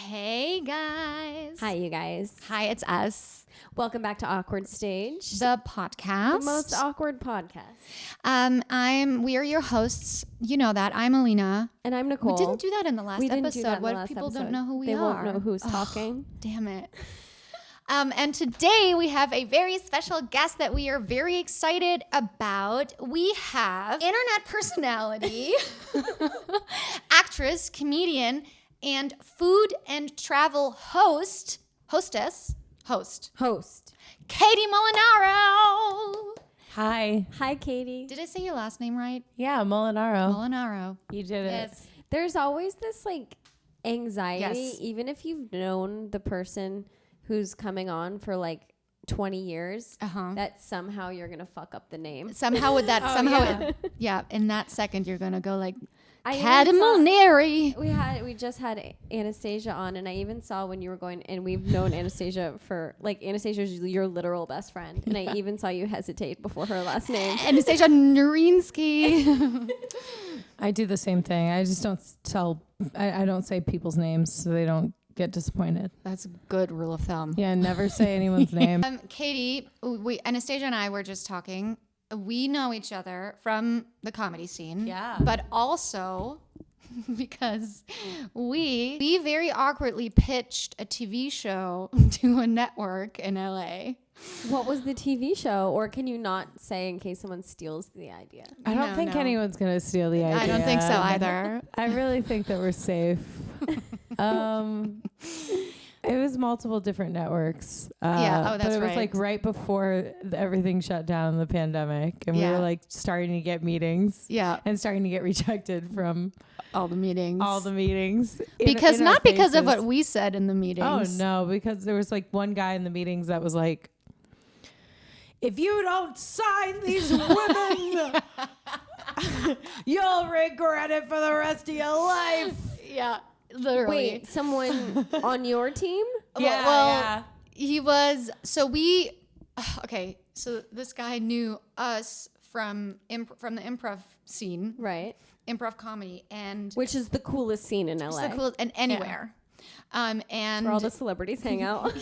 Hey guys. Hi, you guys. Hi, it's us. Welcome back to Awkward Stage, The podcast. the most awkward podcast. We are your hosts. You know that. I'm Alina. And I'm Nicole. We didn't do that in the last We didn't episode. do that in What the if last people episode? don't know who we They are? won't know who's talking. Damn it. And today we have a very special guest that we are very excited about. We have internet personality, actress, comedian, and food and travel host, Katie Molinaro. Hi. Hi, Katie. Did I say your last name right? Yeah, Molinaro. Molinaro. You did it. Yes. There's always this anxiety, Yes. even if you've known the person who's coming on for 20 years, that somehow you're going to fuck up the name. Somehow with that, yeah. in that second you're gonna go like, I Katie even saw- Molinaro. We just had Anastasia on, and I even saw when you were going, and we've known Anastasia for Anastasia's your literal best friend, and I even saw you hesitate before her last name. Anastasia Nurinsky. I do the same thing. I just don't I don't say people's names so they don't get disappointed. That's a good rule of thumb. Yeah, never say anyone's name. Katie, Anastasia and I were just talking. We know each other from the comedy scene. Yeah. But also because we very awkwardly pitched a TV show to a network in LA. What was the TV show? Or can you not say in case someone steals the idea? I don't think no. anyone's going to steal the idea. I don't think so either. I really think that we're safe. It was multiple different networks. That's but it was right. right before everything shut down in the pandemic. And we were starting to get meetings. Yeah. And starting to get rejected from All the meetings. Because Not because of what we said in the Oh, meetings. no. Because there was one guy in the meetings that was like, if you don't sign these women, you'll regret it for the rest of your life. Yeah. Literally. Wait, someone on your team? Yeah. He was, so this guy knew us from the improv scene, Right. improv comedy, and Which is the coolest scene in LA. it's the coolest, and anywhere. And Where all the celebrities hang out.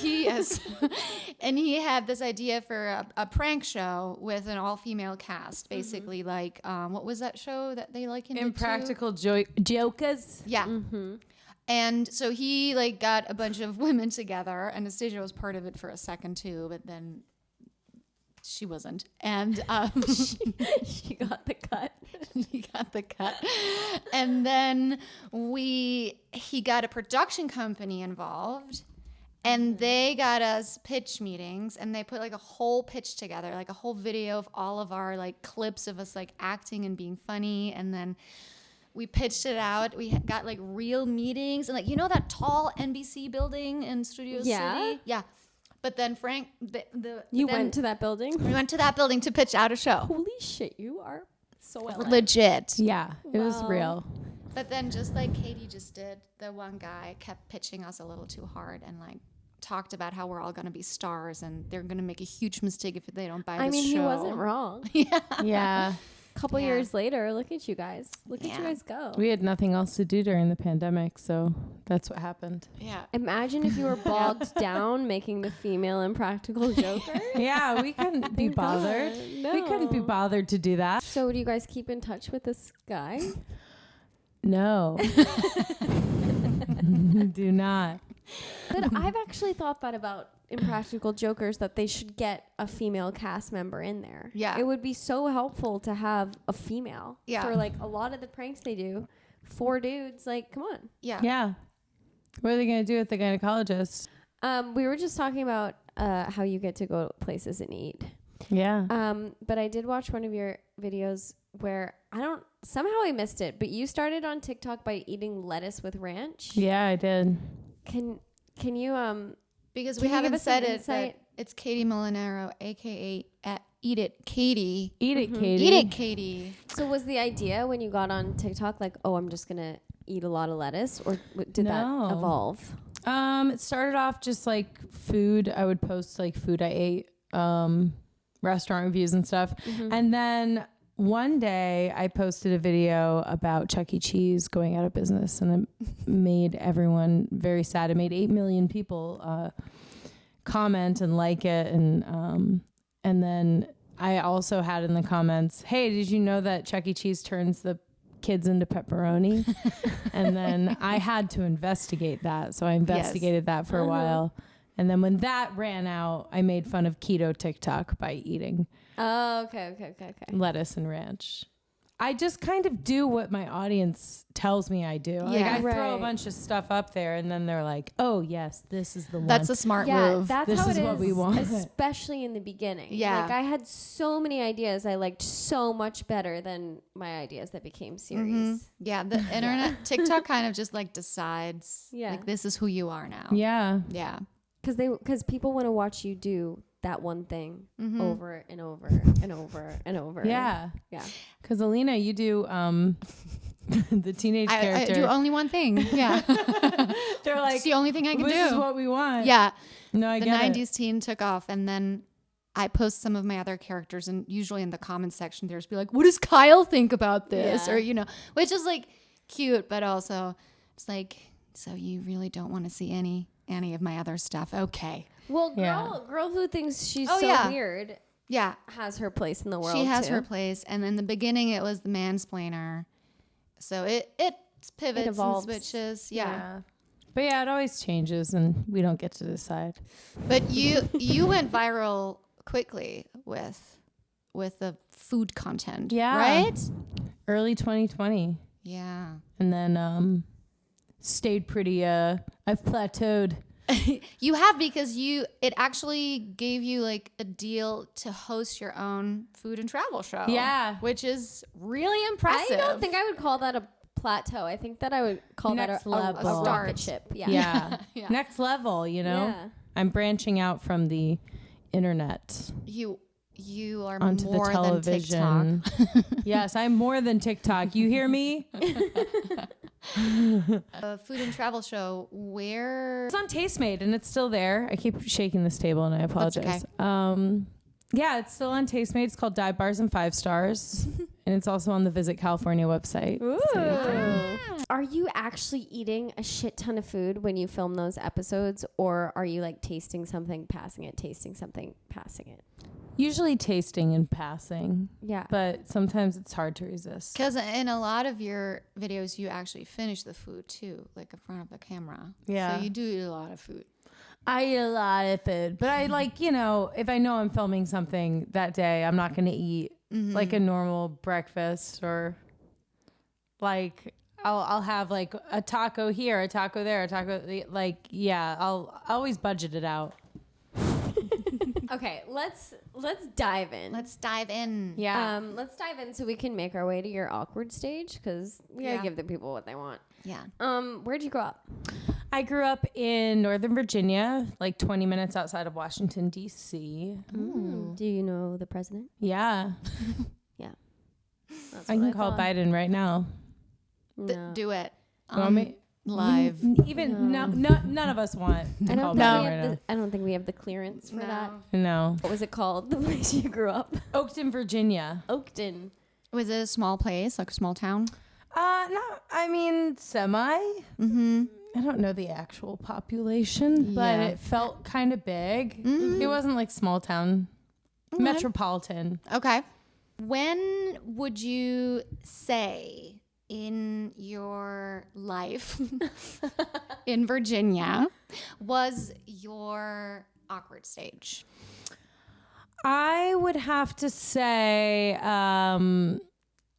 and he had this idea for a prank show with an all-female cast, basically what was that show that they likened it to? Impractical jokers. Yeah. And so he got a bunch of women together, and Anastasia was part of it for a second too, but then she wasn't. And She got the cut. he got the cut. And then he got a production company involved, and they got us pitch meetings, and they put a whole pitch together, a whole video of all of our clips of us acting and being funny, and then we pitched it out. We got real meetings, and that tall NBC building in Studio City. Yeah. But then Frank, You went to that building? we went to that building to pitch out a show. Holy shit, you are so LA. Legit. Yeah, it was Wow. real. But then just like Katie just did, the one guy kept pitching us a little too hard and talked about how we're all going to be stars and they're going to make a huge mistake if they don't buy this show. He wasn't wrong. Yeah. Couple years later, look at you guys. Look at you guys go. We had nothing else to do during the pandemic, so that's what happened. Yeah. Imagine if you were bogged down making the female Impractical Joker. Yeah, we couldn't be bothered. No. We couldn't be bothered to do that. So do you guys keep in touch with this guy? No. Do not. But I've actually thought that about Impractical Jokers, that they should get a female cast member in there. Yeah. It would be so helpful to have a female. Yeah. For a lot of the pranks they do. 4 dudes, come on. Yeah. Yeah. What are they going to do with the gynecologist? We were just talking about how you get to go places and eat. Yeah. But I did watch one of your videos where somehow I missed it, but you started on TikTok by eating lettuce with ranch. Yeah, I did. Can you Because Can we you give haven't us said some it, insight? but it's Katie Molinaro, a.k.a. at Eat It Katie. Eat it, Katie. Eat It Katie. So was the idea when you got on TikTok I'm just going to eat a lot of lettuce, or did that No. evolve? It started off just food. I would post food I ate, restaurant reviews and stuff. And then one day I posted a video about Chuck E. Cheese going out of business, and it made everyone very sad. It made 8 million people comment and like it, and then I also had in the comments, "Hey, did you know that Chuck E. Cheese turns the kids into pepperoni?" And then I had to investigate that, so I investigated that for a while. And then when that ran out, I made fun of keto TikTok by eating Okay. lettuce and ranch. I just kind of do what my audience tells me I do. Like I throw a Right. bunch of stuff up there, and then they're like, "Oh yes, this is the one." That's a smart Yeah, move. that's This how is it what is, we want. especially in the beginning. Yeah. Like I had so many ideas I liked so much better than my ideas that became series. Yeah, the internet, TikTok kind of just like decides, Yeah. like this is who you are now. Yeah. Yeah. Because people want to watch you do that one thing Mm-hmm. over and over and over and over. Yeah. Yeah. Because Alina, you do the teenage I character. do only one thing. Yeah. They're like, It's the only thing I can this do. is what we want. Yeah. No, I The get 90s teen took off, and then I post some of my other characters, and usually in the comments section there's be like, what does Kyle think about this? Yeah. Or, you know, which is like cute, but also it's like, so you really don't want to see any of my other stuff. Okay. Well, Yeah. girl who thinks she's Oh, so yeah. weird Yeah. has her place in the world. She has too. her place. And in the beginning it was the mansplainer. So it pivots and evolves. switches. Yeah. Yeah. But yeah, it always changes, and we don't get to decide. But you went viral quickly with the food content. Yeah. Right? Early 2020. Yeah. And then stayed pretty, I've plateaued. You have, because it actually gave you like a deal to host your own food and travel show. Yeah. Which is really impressive. I don't think I would call that a plateau. I think that I would call Next that a level. rocket ship. Yeah. Yeah. Yeah. Next level, you know? Yeah. I'm branching out from the internet You are onto more the television. than TikTok. Yes, I'm more than TikTok. You hear me? A food and travel show where It's on Tastemade, and it's still there. I keep shaking this table, and I apologize. Yeah, it's still on Tastemade. It's called Dive Bars and 5 Stars, and it's also on the Visit California website. Are you actually eating a shit ton of food when you film those episodes, or are you like tasting something, passing it, tasting something, passing it? Usually tasting and passing, Yeah. but sometimes it's hard to resist. because in a lot of your videos you actually finish the food too, like in front of the camera. Yeah. So you do eat a lot of food. I eat a lot of food, but I like, if I know I'm filming something that day, I'm not going to eat like a normal breakfast, or like I'll have like a taco here, a taco there, a taco, like, yeah, I'll always budget it out. Okay, let's dive in. Let's dive in. Yeah. Let's dive in so we can make our way to your awkward stage, because we gotta Yeah. give the people what they want. Yeah. Where'd you grow up? I grew up in Northern Virginia, like 20 minutes outside of Washington, D.C. Do you know the president? Yeah. Yeah. That's I what can call thought. Biden right now. No. Do it. You want me? Live. Even none of us want to I call don't, think Biden we right have now. the, I don't think we have the clearance for that. No. What was it called? The place you grew up? Oakton, Virginia. Oakton. Was it a small place, like a small town? No, I mean, semi. Mm-hmm. I don't know the actual population, but Yeah. it felt kind of big. It wasn't like small town, metropolitan. Okay. When would you say in your life in Virginia was your awkward stage? I would have to say,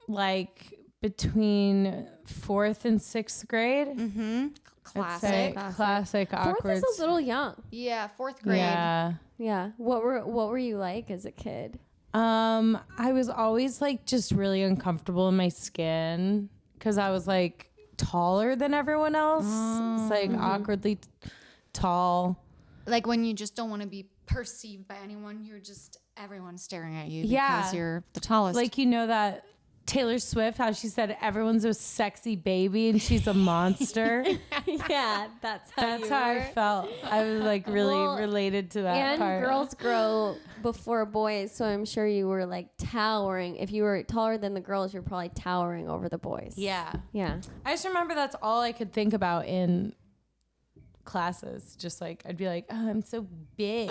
like between 4th and 6th grade. Mm-hmm. I'd say classic Fourth awkward. is a little young. Yeah, 4th grade. Yeah. Yeah. What were you like as a kid? I was always like just really uncomfortable in my skin because I was like taller than everyone else. It's like awkwardly tall. Like when you just don't want to be perceived by anyone, everyone's staring at you Yeah. because you're the tallest. Like, that Taylor Swift, how she said everyone's a sexy baby and she's a monster. Yeah, that's That's how I felt. I was like really related to that and part. girls grow before boys, so I'm sure you were like towering. If you were taller than the girls, you're probably towering over the boys. Yeah. Yeah. I just remember that's all I could think about in classes. Just like, I'd be like, oh, I'm so big.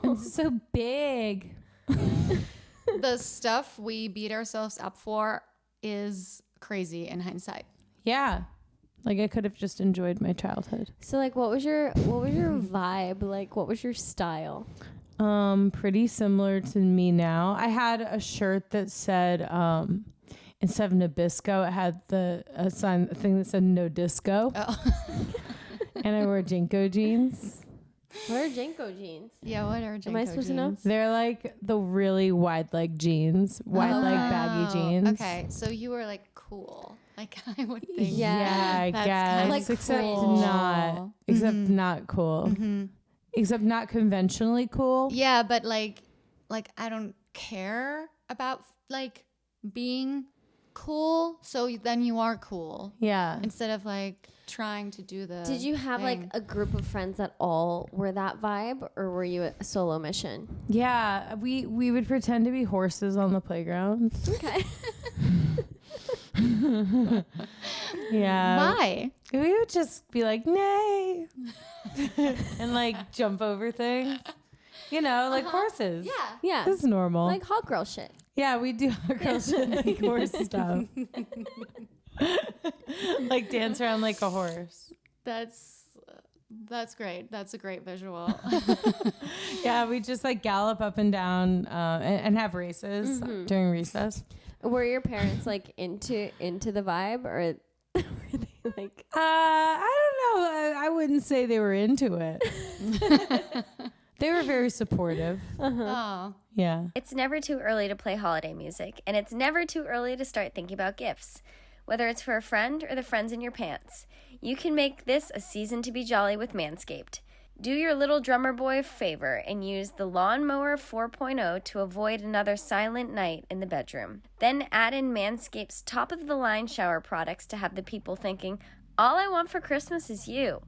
I'm so big. The stuff we beat ourselves up for is crazy in hindsight. Yeah. Like I could have just enjoyed my childhood. So like what was your vibe? Like what was your style? Pretty similar to me now. I had a shirt that said, instead of Nabisco, it had a thing that said no disco. Oh. And I wore Jinko jeans. What are Jenko jeans? Yeah, what are Am I supposed to know? They're like the really wide leg jeans, wide leg baggy jeans. Okay, so you were like cool. Like I would think. Yeah, I That's guess. kinda Like except cool. not. Except not cool. Except not conventionally cool. Yeah, but like I don't care about like being cool. So then you are cool Yeah. instead of like trying to do the. Did you have like thing. a group of friends that all were that vibe, or were you a solo mission? Yeah. We would pretend to be horses on the playground. Okay. Yeah. Why? We would just be like, nay. And like jump over things. You know, like horses. Yeah. Yeah. This is normal. Like hot girl shit. Yeah, we do our girl shit like horse stuff. Like dance around like a horse. That's great. That's a great visual. Yeah, we just like gallop up and down and have races during recess. Were your parents like into the vibe, or were they like? I don't know. I wouldn't say they were into it. They were very supportive. Oh. Yeah. It's never too early to play holiday music, and it's never too early to start thinking about gifts. Whether it's for a friend or the friends in your pants, you can make this a season to be jolly with Manscaped. Do your little drummer boy a favor and use the Lawnmower 4.0 to avoid another silent night in the bedroom. Then add in Manscaped's top-of-the-line shower products to have the people thinking, all I want for Christmas is you.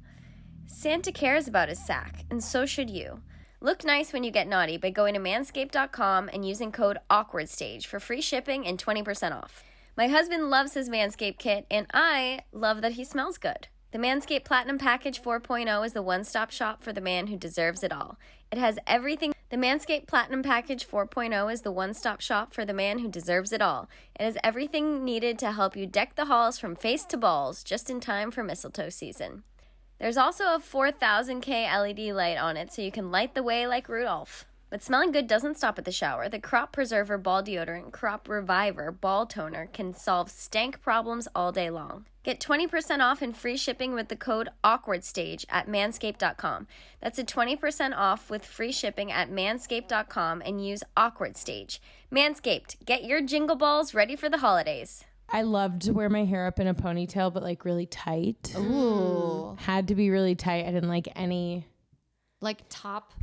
Santa cares about his sack, and so should you. Look nice when you get naughty by going to manscaped.com and using code AWKWARDSTAGE for free shipping and 20% off. My husband loves his Manscaped kit, and I love that he smells good. The Manscaped Platinum Package 4.0 is the one-stop shop for the man who deserves it all. It has everything. The Manscaped Platinum Package 4.0 is the one-stop shop for the man who deserves it all. It has everything needed to help you deck the halls from face to balls, just in time for mistletoe season. There's also a 4000K LED light on it so you can light the way like Rudolph. But smelling good doesn't stop at the shower. The Crop Preserver Ball Deodorant Crop Reviver Ball Toner can solve stank problems all day long. Get 20% off and free shipping with the code AWKWARDSTAGE at manscaped.com. That's a 20% off with free shipping at manscaped.com and use AWKWARDSTAGE. Manscaped, get your jingle balls ready for the holidays. I loved to wear my hair up in a ponytail, but like really tight. Ooh. Had to be really tight. I didn't like any. Like top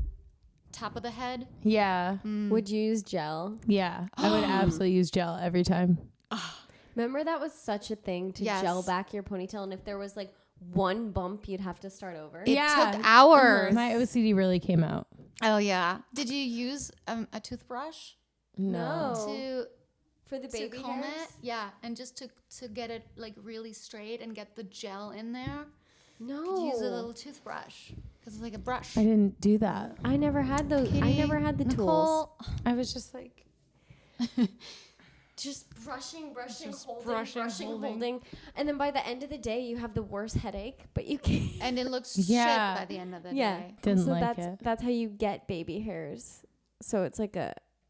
of the head. Yeah. Would you use gel? Yeah. I would absolutely use gel every time. Remember that was such a thing to Yes. gel back your ponytail, and if there was like one bump, you'd have to start over. It Yeah. took hours. My OCD really came out. Oh yeah. Did you use a toothbrush No. For the to baby comb hairs? it? Yeah, and just to get it like really straight and get the gel in there. No. You could use a little toothbrush because it's like a brush. I didn't do that. I never had those. I Katie, never had the tools. Nicole, I was just like, Just brushing, Just holding, holding. holding. And then by the end of the day, you have the worst headache, but you can't. and it looks Yeah. shit by the end of the Yeah. day. Didn't so like that's it. that's how you get baby hairs. So it's like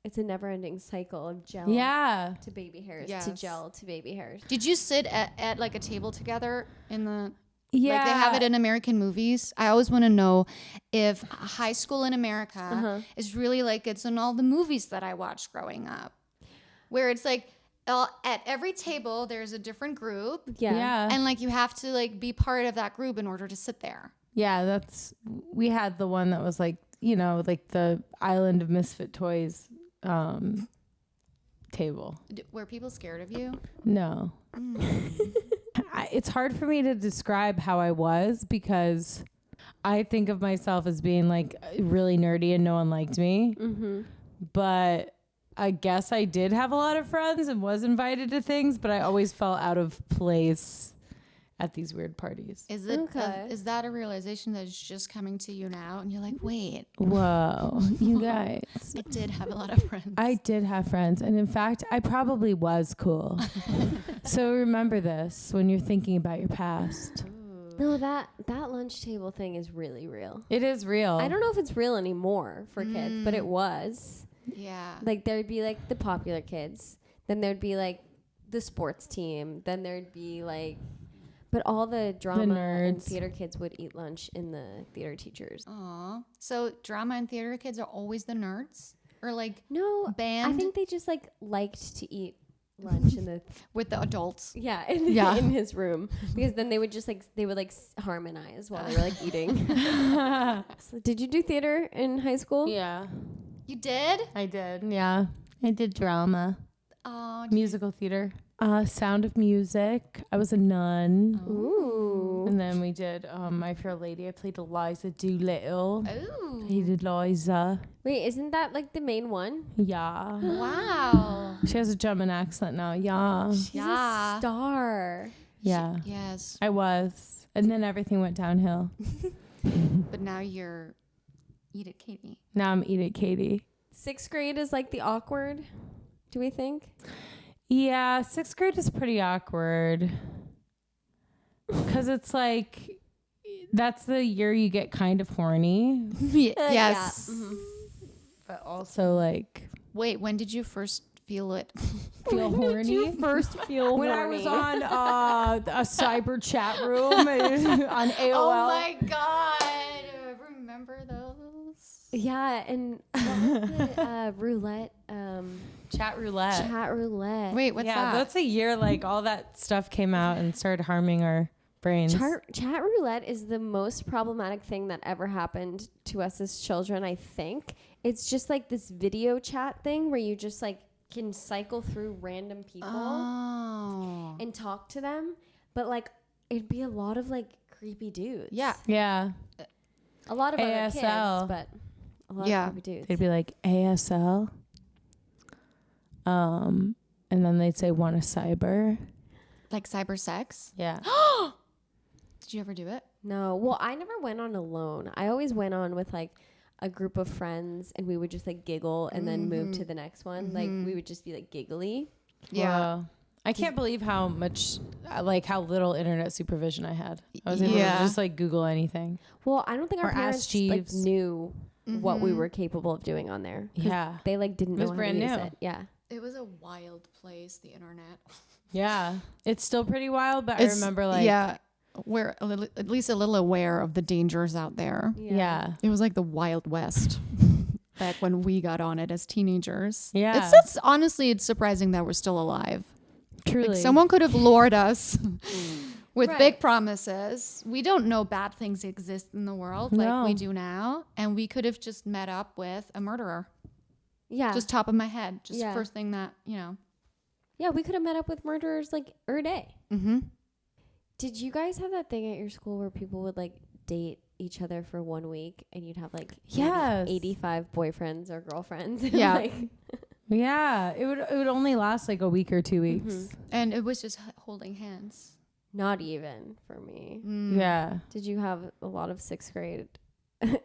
it's a never-ending cycle of gel yeah. to baby hairs to Yes. gel to baby hairs. Did you sit at like a table together in the Yeah. like they have it in American movies? I always want to know if high school in America is really like it's in all the movies that I watched growing up, where it's like at every table there's a different group, Yeah. and like you have to like be part of that group in order to sit there. Yeah, we had the one that was like, you know, like the Island of Misfit Toys table. Were people scared of you? No. It's hard for me to describe how I was because I think of myself as being like really nerdy and no one liked me. Mm-hmm. But I guess I did have a lot of friends and was invited to things, but I always felt out of place at these weird parties. Is it? Okay. Is that a realization that is just coming to you now? And you're like, wait, Whoa, you guys. I did have a lot of friends. I did have friends. And in fact, I probably was cool. So remember this when you're thinking about your past. No, that lunch table thing is really real. It is real. I don't know if it's real anymore for kids, but it was. Yeah. Like there'd be like the popular kids, then there'd be like the sports team, then there'd be like, but all the drama and theater kids would eat lunch in the theater teachers. Aw. So drama and theater kids are always the nerds? Or like No, band? I think they just like liked to eat lunch in the with the adults. in his room, because then they would just like harmonize while they were like eating. So did you do theater in high school? Yeah, You did? I did. Yeah, I did drama, Oh, musical theater, Sound of Music. I was a nun. Ooh. And then we did My Fair Lady. I played Eliza Doolittle. ooh. Played Eliza. Wait, isn't that like the main one? Yeah. Wow. She has a German accent now. Yeah. She's Yeah. a star. Yeah. Yes. I was. And then everything went downhill. But now you're Eat It Katie. Now I'm Eat It Katie. 6th grade is like the awkward, do we think? Yeah, 6th grade is pretty awkward. Because it's like, that's the year you get kind of horny. Yes. Yeah. Mm-hmm. But also like, Wait, when did you first feel it? feel horny. First feel When I was on a cyber chat room on AOL. Oh my God. Remember those? Yeah, and what was the roulette? Chat roulette. Chat roulette. Wait, what's Yeah, that? that's a year like all that stuff came out and started harming our brains. Chat roulette is the most problematic thing that ever happened to us as children, I think. It's just like this video chat thing where you just like can cycle through random people Oh. and talk to them, but like it'd be a lot of like creepy dudes. Yeah. Yeah. A lot of other ASL. kids, but a lot Yeah. of creepy dudes. They'd be like ASL. And then they'd say want a cyber. Like cyber sex? Yeah. Did you ever do it? No. Well, I never went on alone. I always went on with like a group of friends and we would just like giggle and then move to the next one. Like we would just be like giggly. Yeah. Wow. I can't believe how much, like how little internet supervision I had. I was able to Yeah. just like Google anything. Well, I don't think our Or Ask parents like Jeeves. knew what we were capable of doing on there. 'Cause Yeah. they like didn't It was know how brand to use new. it. Yeah. It was a wild place, the internet. Yeah. It's still pretty wild, but I remember like, yeah, we're at least a little aware of the dangers out there. yeah. It was like the Wild West back when we got on it as teenagers. Yeah. It's honestly, it's surprising that we're still alive. Truly. Like someone could have lured us with Right. big promises. We don't know bad things exist in the world like No. we do now. And we could have just met up with a murderer. Yeah. Just top of my head. Just Yeah. first thing that, you know. Yeah, we could have met up with murderers like every day. Mm-hmm. Did you guys have that thing at your school where people would like date each other for 1 week and you'd have like Yes. 85 boyfriends or girlfriends? Yeah. Like, Yeah. It would only last like a week or 2 weeks. And it was just holding hands. not even for me. Mm. Yeah. Did you have a lot of 6th grade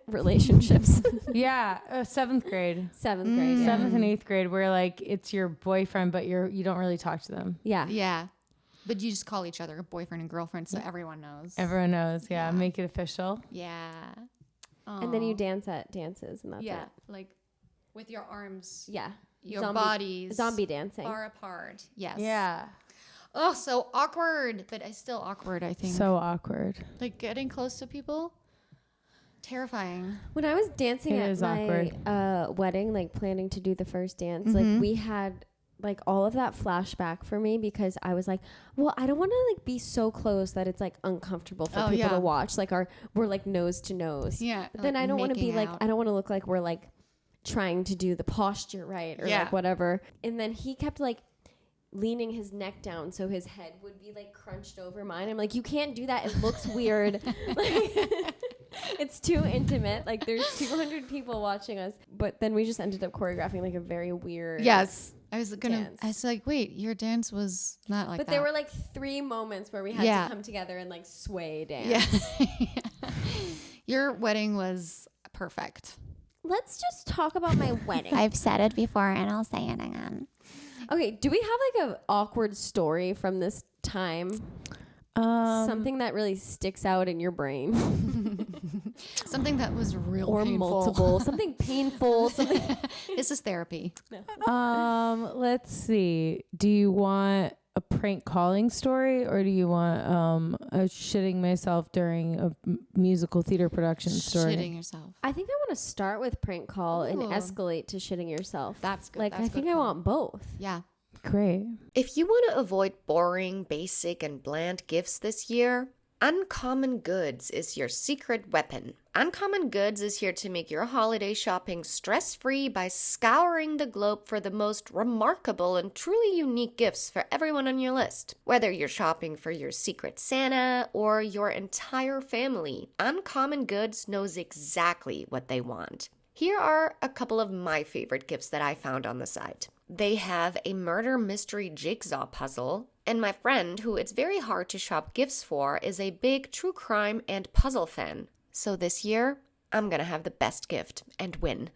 relationships? Yeah. 7th grade. 7th grade. Yeah. 7th and 8th grade where like it's your boyfriend, but you don't really talk to them. Yeah. Yeah. But you just call each other boyfriend and girlfriend so everyone knows. Everyone knows. Yeah. Yeah. Make it official. Yeah. And then you Aw. dance at dances and that's Yeah. it. Like with your arms, Yeah. your bodies Zombie dancing. far apart. Yes. Yeah. Oh, so awkward. But it's still awkward, I think. So awkward. like getting close to people, terrifying. When I was dancing It at is my awkward. wedding, like planning to do the first dance, Mhm. like we had like all of that flashback for me because I was like, well, I don't want to like be so close that it's like uncomfortable for Oh, people yeah. to watch. Like we're like nose to nose. Yeah. But then I don't want to be like, I don't want to look like we're like trying to do the posture right or like whatever. And then he kept like leaning his neck down so his head would be like crunched over mine. I'm like, you can't do that. It looks weird. Like, it's too intimate. Like there's 200 people watching us. But then we just ended up choreographing like a very weird I was like, wait, your dance was not like that. But there were like 3 moments where we had to come together and like sway dance. Yeah. Your wedding was perfect. Let's just talk about my wedding. I've said it before and I'll say it again. Okay, do we have like an awkward story from this time? Something that really sticks out in your brain. Something that was real or painful. Multiple. Something painful. Something. This is therapy. Let's see. Do you want a prank calling story, or do you want a shitting myself during a musical theater production story? Shitting yourself. I think I want to start with prank call and Ooh. escalate to shitting yourself. That's good. Like That's I good think I call. want both. Yeah. Great. If you want to avoid boring, basic, and bland gifts this year, Uncommon Goods is your secret weapon. Uncommon Goods is here to make your holiday shopping stress-free by scouring the globe for the most remarkable and truly unique gifts for everyone on your list. Whether you're shopping for your secret Santa or your entire family, Uncommon Goods knows exactly what they want. Here are a couple of my favorite gifts that I found on the site. They have a murder mystery jigsaw puzzle, and my friend, who it's very hard to shop gifts for, is a big true crime and puzzle fan. So this year, I'm gonna have the best gift and win.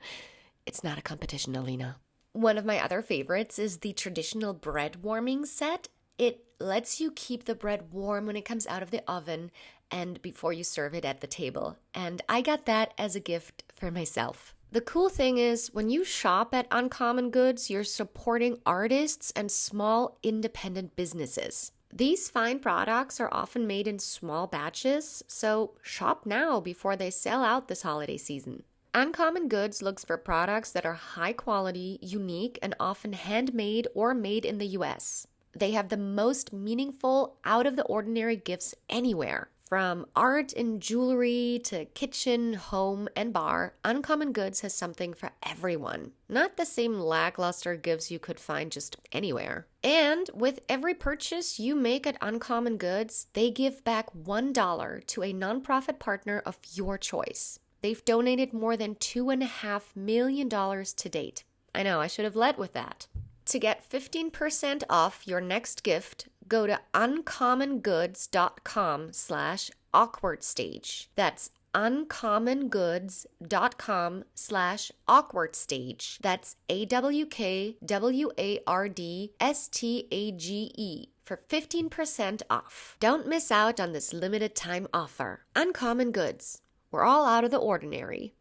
It's not a competition, Alina. One of my other favorites is the traditional bread warming set. It lets you keep the bread warm when it comes out of the oven and before you serve it at the table. And I got that as a gift for myself. The cool thing is, when you shop at Uncommon Goods, you're supporting artists and small independent businesses. These fine products are often made in small batches, so shop now before they sell out this holiday season. Uncommon Goods looks for products that are high quality, unique, and often handmade or made in the US. They have the most meaningful, out-of-the-ordinary gifts anywhere. From art and jewelry to kitchen, home, and bar, Uncommon Goods has something for everyone. Not the same lackluster gifts you could find just anywhere. And with every purchase you make at Uncommon Goods, they give back $1 to a nonprofit partner of your choice. They've donated more than $2.5 million to date. I know, I should have led with that. To get 15% off your next gift, go to uncommongoods.com/awkwardstage. That's uncommongoods.com/awkwardstage. That's AWKWARDSTAGE for 15% off. Don't miss out on this limited time offer. Uncommon Goods. We're all out of the ordinary.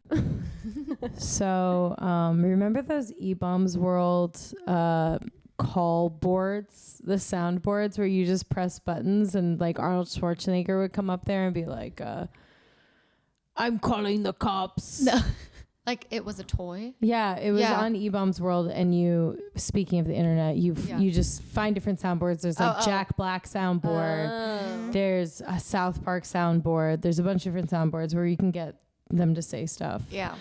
So, remember those E-Bombs World call boards, the sound boards where you just press buttons and like Arnold Schwarzenegger would come up there and be like, I'm calling the cops. No. Like it was a toy? Yeah, it was on E-Bombs World, and you, speaking of the internet, you just find different soundboards. There's like Jack Black soundboard. There's a South Park soundboard. There's a bunch of different soundboards where you can get them to say stuff. Yeah.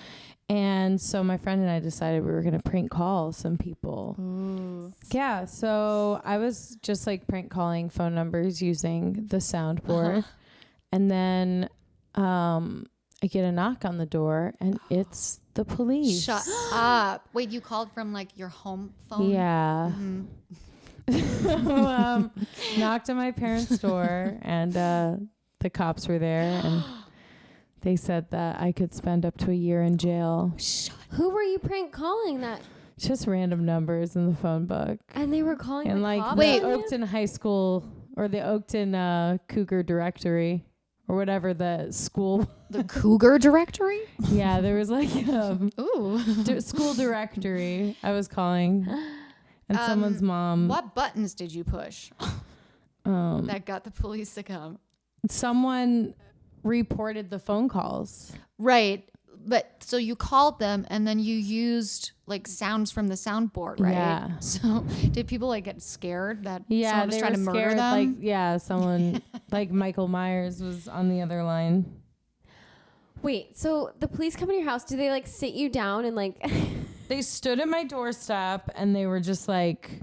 And so my friend and I decided we were going to prank call some people. Ooh. Yeah, so I was just like prank calling phone numbers using the soundboard. And then I get a knock on the door, and it's the police. Shut up. Wait, you called from like your home phone? Yeah. So, knocked on my parents' door, and the cops were there, and they said that I could spend up to a year in jail. Who were you prank calling that? Just random numbers in the phone book. And they were calling And the like cops the on you? Oakton High School or the Oakton Cougar Directory or whatever the school. The Cougar Directory? Yeah, there was like Ooh. school directory I was calling. And someone's mom. What buttons did you push that got the police to come? Someone reported the phone calls. Right. But so you called them and then you used like sounds from the soundboard, right? Yeah. So did people like get scared that Yeah, someone was they trying were to murder scared. them? Like, yeah, someone like Michael Myers was on the other line. Wait, so the police come to your house. Do they like sit you down and like They stood at my doorstep and they were just like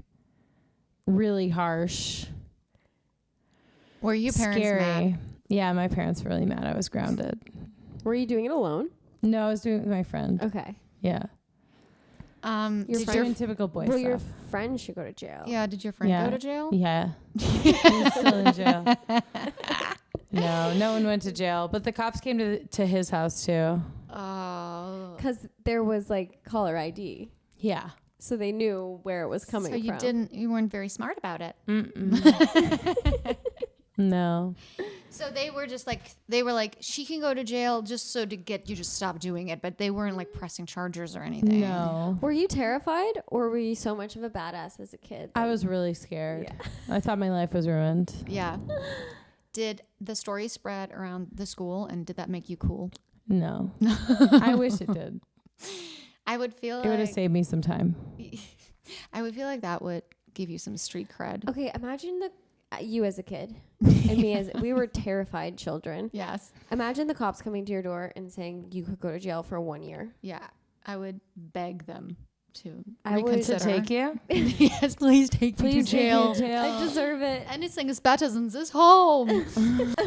really harsh. Were your parents Scary. mad? Yeah, my parents were really mad. I was grounded. Were you doing it alone? No, I was doing it with my friend. Okay. Yeah. Did Just doing typical boy Well, stuff. your friend should go to jail. Yeah, did your friend Yeah. go to jail? Yeah. He's still in jail. No one went to jail, but the cops came to his house too. Oh. Because there was like caller ID. Yeah. So they knew where it was coming So from. you weren't very smart about it. No. So they were like, she can go to jail just so to get you to stop doing it, but they weren't like pressing charges or anything. No. Were you terrified or were you so much of a badass as a kid? I was really scared. I thought my life was ruined. Yeah. Did the story spread around the school and did that make you cool? No. I wish it did. I would feel It would have like saved me some time. I would feel like that would give you some street cred. Okay, imagine you as a kid and me as we were terrified children. Yes. Imagine the cops coming to your door and saying you could go to jail for 1 year. Yeah. I would beg them to I would- reconsider. To take you? Yes, please take me to Please jail. take me to jail. I deserve it. Anything is better than this home.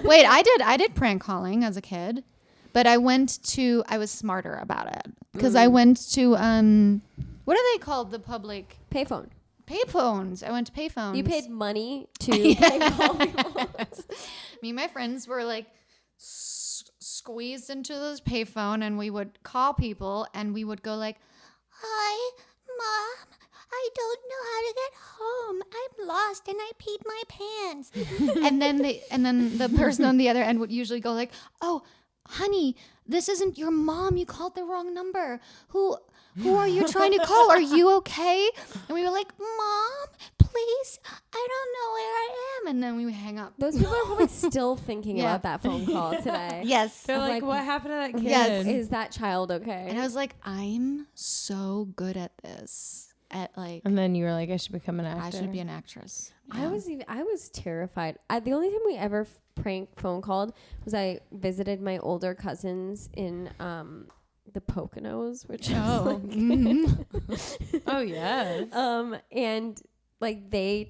Wait, I did prank calling as a kid, but I was smarter about it because I went to what are they called? The public Payphone. payphones. I went to payphones. You paid money to pay call people. Me and my friends were like squeezed into this payphone, and we would call people, and we would go like, Hi, Mom. I don't know how to get home. I'm lost and I peed my pants. and then the person on the other end would usually go like, "Oh, honey, this isn't your mom. You called the wrong number. Who are you trying to call? Are you okay?" And we were like, "Mom, please, I don't know where I am." And then we would hang up. Those people are probably still thinking Yeah. about that phone call today. Yes. They're I'm like, like, what happened to that kid? Yes. Is that child okay? And I was like, I'm so good at this. At like, And then you were like, I should become an actor. I should be an actress. I was terrified. The only time we ever prank phone called was I visited my older cousins in the Poconos, which is Oh, yeah. and like they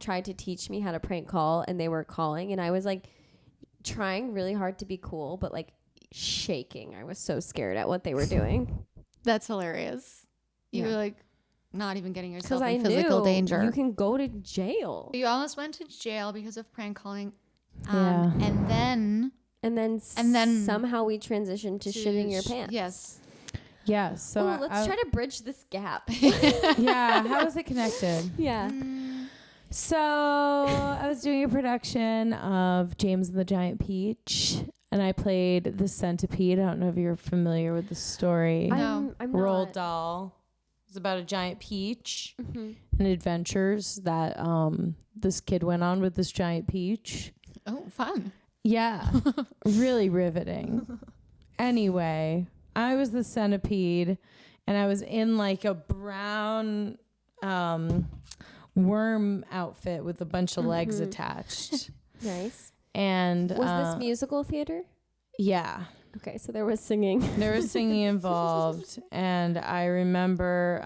tried to teach me how to prank call, and they were calling, and I was like trying really hard to be cool, but like shaking. I was so scared at what they were doing. That's hilarious. You Yeah. were like not even getting yourself Because I in physical knew danger. you can go to jail. You almost went to jail because of prank calling. Yeah. And then And then somehow we transitioned to shitting your pants. Yes. Yeah. So Oh, let's try to bridge this gap. Yeah. How is it connected? Yeah. So I was doing a production of James and the Giant Peach, and I played the centipede. I don't know if you're familiar with the story. No. I'm Roald not. Dahl. It's about a giant peach Mm-hmm. and adventures that this kid went on with this giant peach. Oh, fun. Yeah. Really riveting. Anyway, I was the centipede, and I was in like a brown worm outfit with a bunch of legs attached. Nice. And Was this musical theater? yeah, Okay, so there was singing. there was singing involved, and I remember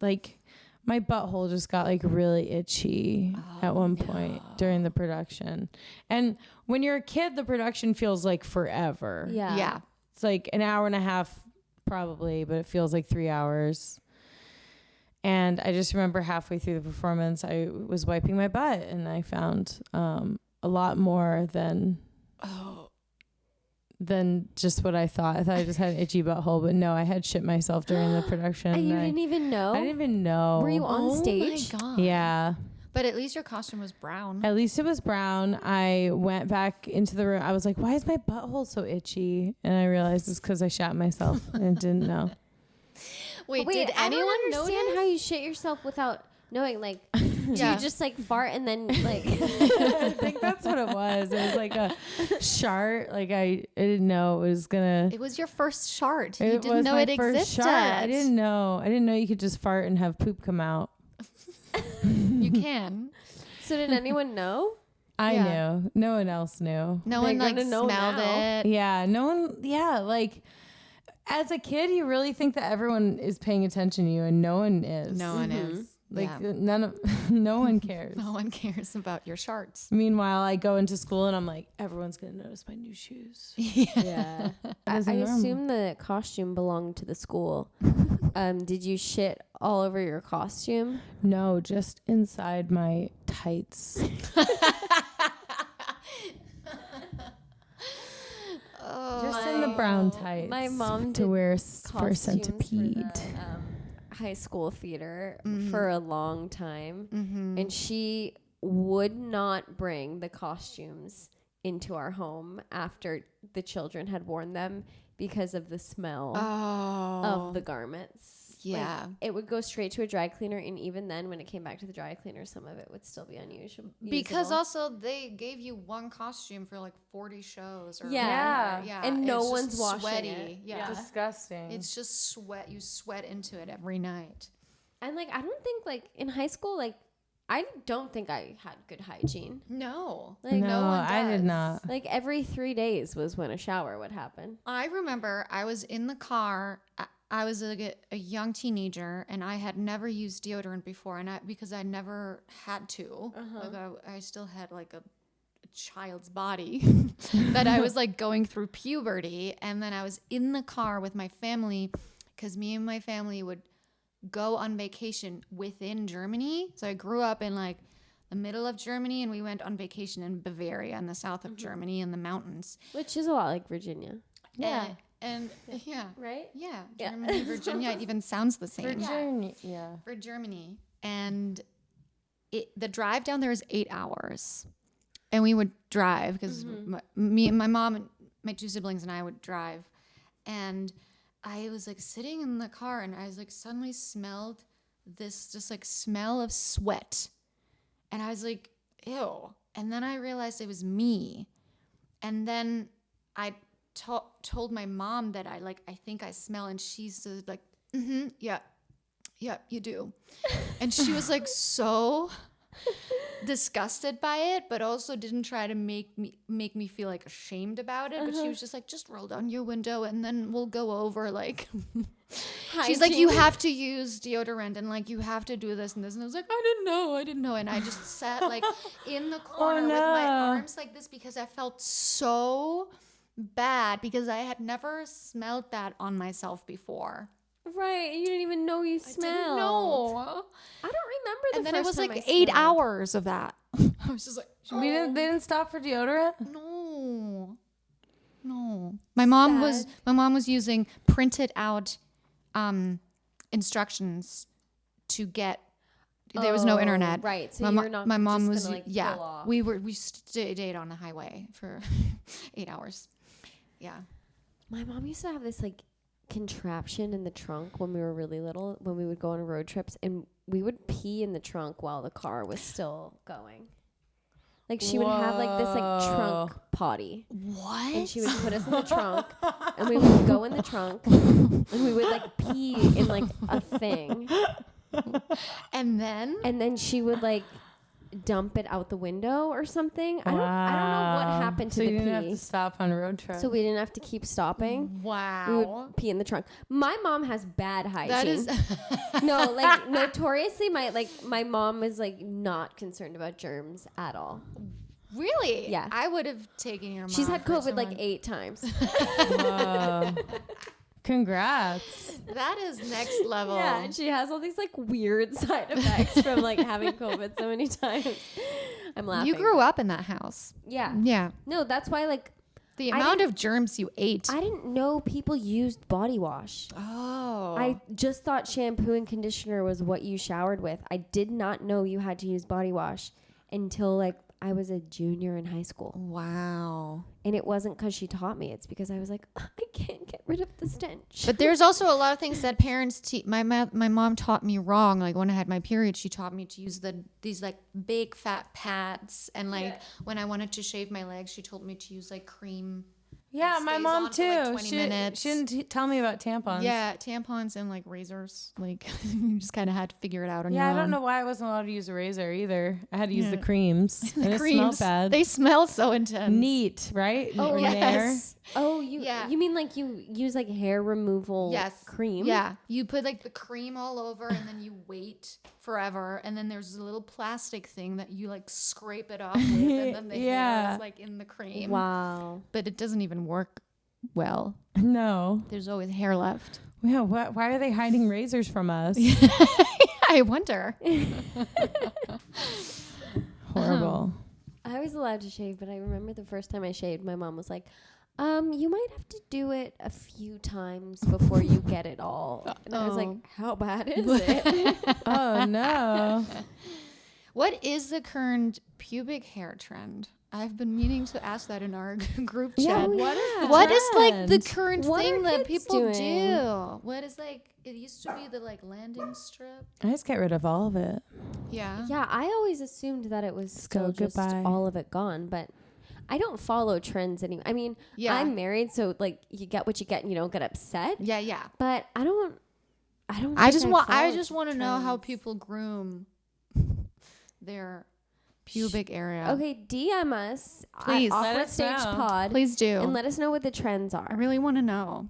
like my butthole just got like really itchy at one point during the production. And when you're a kid, the production feels like forever. Yeah. It's like an hour and a half probably, but it feels like 3 hours. And I just remember halfway through the performance, I was wiping my butt, and I found a lot more than just what I thought. I thought I just had an itchy butthole, but no, I had shit myself during the production. And you didn't even know? I didn't even know. Were you on stage? Oh my God. Yeah. But at least your costume was brown. At least it was brown. I went back into the room. I was like, why is my butthole so itchy? And I realized it's because I shat myself and didn't know. Wait, Wait, did I anyone don't understand notice? how you shit yourself without knowing. Like, do Yeah. you just like fart and then like? I think that's what it was. It was like a shart. Like I didn't know it was gonna. It was your first shart. You It didn't was know my it first existed. shart. I didn't know you could just fart and have poop come out. You can. So did anyone know? I Yeah. knew. No one else knew. No They're one like gonna know smelled now. it. Yeah, no one. Yeah, like as a kid, you really think that everyone is paying attention to you, and no one is. No one is. Like Yeah. no one cares. No one cares about your charts. Meanwhile, I go into school and I'm like, everyone's gonna notice my new shoes. Yeah. I isn't normal. assume the costume belonged to the school. Did you shit all over your costume? No, just inside my tights. Just in the brown tights. My mom to did wear for costumes Centipede. for the, high school theater for a long time, and she would not bring the costumes into our home after the children had worn them because of the smell of the garments. Yeah. Like, it would go straight to a dry cleaner, and even then, when it came back to the dry cleaner, some of it would still be unusual. Because also they gave you one costume for like 40 shows. Or Yeah. whatever. Yeah. And no It's just one's washing sweaty. it. Yeah. Disgusting. It's just sweat. You sweat into it every night. And like, I don't think like in high school, like I don't think I had good hygiene. No. Like no, one I did does. not. Like every 3 days was when a shower would happen. I remember I was in the car. I was a young teenager, and I had never used deodorant before, and because I never had to. Like I still had like a child's body that I was like going through puberty, and then I was in the car with my family because me and my family would go on vacation within Germany. So I grew up in like the middle of Germany, and we went on vacation in Bavaria in the south of Germany in the mountains. Which is a lot like Virginia. Yeah. And yeah. Right? Yeah. Yeah. Germany, Virginia, it even sounds the same. Virginia. Yeah. For Germany. And the drive down there is 8 hours. And we would drive because me and my mom and my two siblings and I would drive. And I was like sitting in the car, and I was like suddenly smelled this just like smell of sweat. And I was like, ew. And then I realized it was me. And then I told my mom that I think I smell, and she's like, yeah, you do. And she was like so disgusted by it, but also didn't try to make me feel like ashamed about it. But she was just like, just roll down your window and then we'll go over like she's like, you have to use deodorant and like you have to do this and this. And I was like, I didn't know. And I just sat like in the corner with my arms like this because I felt so bad because I had never smelled that on myself before. Right. You didn't even know you smelled. I didn't know. I don't remember the And then it first was time like I 8 smelled. hours of that. I was just like, They didn't stop for deodorant? No. My mom was using printed out instructions to get. There was no internet. Right. So you're not my mom just was gonna, like, yeah. pull off. We stayed on the highway for 8 hours. Yeah. My mom used to have this like contraption in the trunk when we were really little, when we would go on road trips, and we would pee in the trunk while the car was still going. Like she would have like this like trunk potty. What? And she would put us in the trunk, and we would go in the trunk, and we would like pee in like a thing. And then she would like dump it out the window or something. I don't know what happened to so the you didn't pee. have to stop on road trip. So we didn't have to keep stopping. wow. We would pee in the trunk. My mom has bad hygiene. That is No, like notoriously my mom is like not concerned about germs at all. really? Yeah. I would have taken your mom. She's had for COVID like someone- 8 times. Whoa. Congrats. That is next level. Yeah, and she has all these like weird side effects from like having COVID so many times. I'm laughing. You grew up in that house. Yeah. Yeah. No, that's why like The I amount of germs you ate. I didn't know people used body wash. Oh. I just thought shampoo and conditioner was what you showered with. I did not know you had to use body wash until like I was a junior in high school. Wow. And it wasn't because she taught me. It's because I was like, I can't get rid of the stench. But there's also a lot of things that parents my mom taught me wrong. Like when I had my period, she taught me to use these like big fat pads, and like when I wanted to shave my legs, she told me to use like cream Yeah, It my stays mom on for, like, too. 20 She minutes. didn't tell me about tampons. Yeah, tampons and like razors. Like you just kind of had to figure it out on your Yeah, own. I don't know why I wasn't allowed to use a razor either. I had to use the Yeah. creams. The and creams, it smelled bad. they smell so intense. Neat, right? Oh, Or yes. Oh, Yeah. you mean like you use like hair removal Yes. cream? Yeah, you put like the cream all over and then you wait forever, and then there's a little plastic thing that you like scrape it off with, and then the hair Yeah. is like in the cream. Wow. But it doesn't even work well. No. There's always hair left. Yeah, why are they hiding razors from us? I wonder. Horrible. I was allowed to shave, but I remember the first time I shaved, my mom was like, you might have to do it a few times before you get it all. And I was like, how bad is it? Oh, no. What is the current pubic hair trend? I've been meaning to ask that in our group chat. Yeah, What is like the trend? current What thing are that kids people doing? do? What is like, it used to be the like landing strip. I just get rid of all of it. Yeah. Yeah, I always assumed that it was still go just goodbye. all of it gone, but I don't follow trends anymore. I mean, Yeah. I'm married, so like you get what you get and you don't get upset. Yeah, yeah. But I don't. I think just follow want to know how trends. people groom their pubic area. Okay, DM us Please, at let Awkward us Stage know. Pod, Please do. and let us know what the trends I are. really want to know.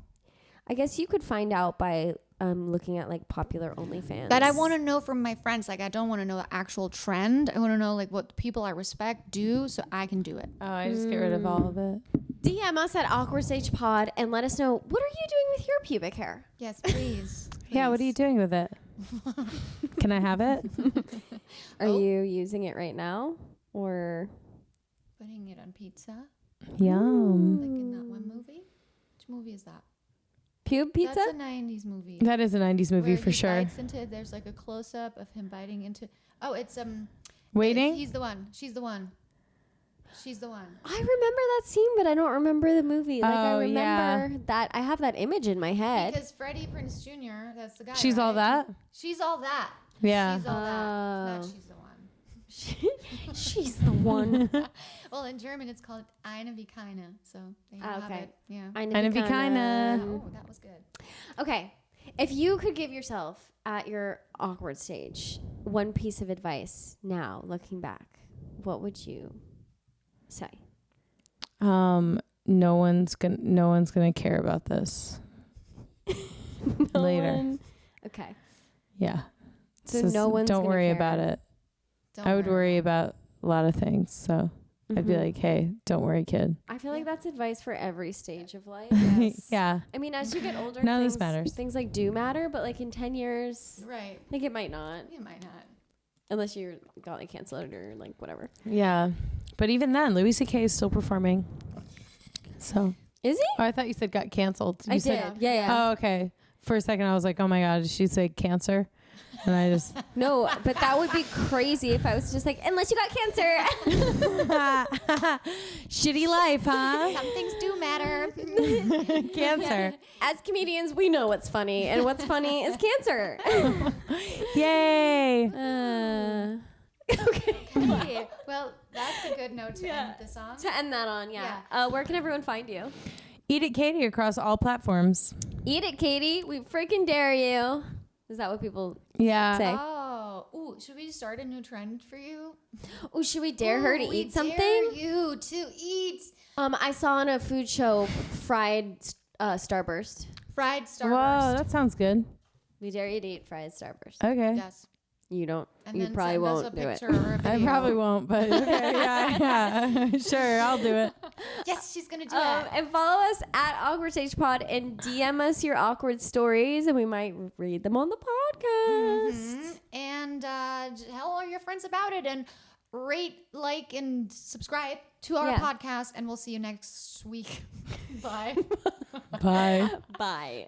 I guess you could find out by looking at like popular OnlyFans. But I want to know from my friends. Like, I don't want to know the actual trend. I want to know like what the people I respect do, so I can do it. Oh, I just get rid of all of it. DM us at Awkward Stage Pod and let us know what are you doing with your pubic hair. Yes, please. Yeah, what are you doing with it? Can I have it? Are you using it right now or? Putting it on pizza, Yum. like in that one movie. Which movie is that? Pube pizza? That's a '90s movie. That is a 90s movie where for he sure. bites into, there's like a close up of him biting into. Oh, it's Waiting? He's the one. She's the one. She's the one. I remember that scene, but I don't remember the movie. Like I Oh, yeah. remember that. I have that image in my head. Because Freddie Prinze Jr. That's the guy. She's all right? that? She's all that. Yeah. She's all that. Oh. Not she's the one. She's the one. Well, in German it's called Eine wie keine. So there you Ah, have okay. it. Yeah. Eine wie keine. Oh, that was good. Okay. If you could give yourself at your awkward stage one piece of advice now, looking back, what would you say? No one's gonna care about this later. Okay. Yeah. So Just no one's don't gonna worry care. about it. Don't I would worry about a lot of things. So I'd be Mhm. like, hey, don't worry, kid. I feel like that's advice for every stage of life. Yeah. I mean, as you get older, None of this things, matters. things like do matter, but like in 10 years, Right. like it might not, You might not. unless you're got like canceled or like whatever. Yeah. But even then, Louis C.K. is still performing. So. Is he? Oh, I thought you said got canceled. You I said, did. Yeah. Oh, okay. For a second, I was like, oh my God, did she say cancer? And I just. No, but that would be crazy if I was just like, unless you got cancer. Shitty life, huh? Some things do matter. Cancer. As comedians, we know what's funny, and what's funny is cancer. Yay. Okay. Okay. Well, that's a good note to end the song. To end that on, yeah. Where can everyone find you? Eat it, Katie, across all platforms. Eat it, Katie. We freaking dare you. Is that what people Yeah. say? Oh, ooh, should we start a new trend for you? Oh, should we dare her to Ooh, we eat something? Dare you to eat I saw on a food show fried Starburst. fried Whoa, Starburst. that sounds good. We dare you to eat fried Starburst. Okay. Yes. You don't. And You then probably send us won't a do it. picture or a I video. probably won't, but okay, yeah. Sure, I'll do it. Yes, she's gonna do it. And follow us at Awkward Stage Pod and DM us your awkward stories, and we might read them on the podcast. Mhm. And tell all your friends about it, and rate, like, and subscribe to our Yeah. podcast. And we'll see you next week. Bye. Bye. Bye. Bye.